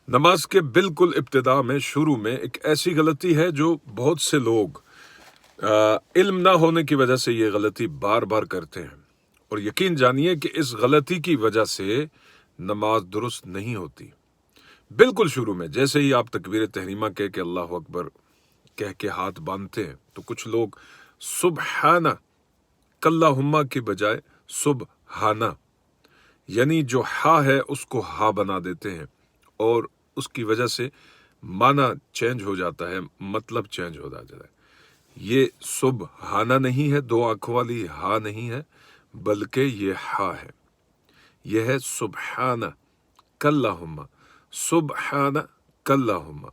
نماز کے بالکل ابتدا میں شروع میں ایک ایسی غلطی ہے جو بہت سے لوگ علم نہ ہونے کی وجہ سے یہ غلطی بار بار کرتے ہیں، اور یقین جانیے کہ اس غلطی کی وجہ سے نماز درست نہیں ہوتی۔ بالکل شروع میں جیسے ہی آپ تکبیر تحریمہ کہہ کے اللہ اکبر کہہ کے ہاتھ باندھتے ہیں تو کچھ لوگ سبحانہ کلہم کی بجائے سبحانہ یعنی جو ہا ہے اس کو ہا بنا دیتے ہیں، اور اس کی وجہ سے معنی چینج ہو جاتا ہے، مطلب چینج ہو جاتا ہے۔ یہ سبحانہ نہیں ہے، دو آنکھوں والی ہا نہیں ہے، بلکہ یہ ہا ہے، یہ ہے سبحانہ کلہم، سبحانہ کلہم۔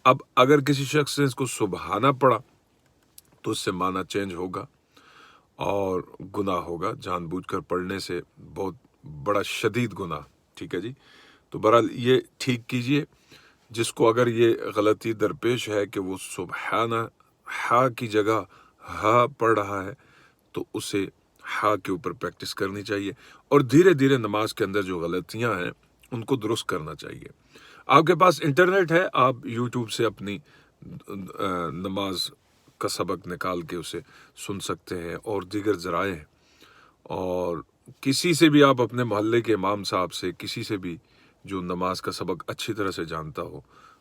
اب اگر کسی شخص نے اس کو سبحانہ پڑھا تو اس سے معنی چینج ہوگا اور گناہ ہوگا، جان بوجھ کر پڑھنے سے بہت بڑا شدید گناہ، ٹھیک ہے جی۔ تو بہرحال یہ ٹھیک کیجئے، جس کو اگر یہ غلطی درپیش ہے کہ وہ سبحانہ ہا کی جگہ ہا پڑھ رہا ہے تو اسے ہا کے اوپر پریکٹس کرنی چاہیے، اور دھیرے دھیرے نماز کے اندر جو غلطیاں ہیں ان کو درست کرنا چاہیے۔ آپ کے پاس انٹرنیٹ ہے، آپ یوٹیوب سے اپنی نماز کا سبق نکال کے اسے سن سکتے ہیں، اور دیگر ذرائع ہیں، اور کسی سے بھی آپ اپنے محلے کے امام صاحب سے، کسی سے بھی جو نماز کا سبق اچھی طرح سے جانتا ہو،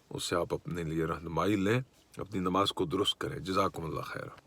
اس سے آپ اپنے لیے رہنمائی لیں، اپنی نماز کو درست کریں۔ جزاکم اللہ خیر۔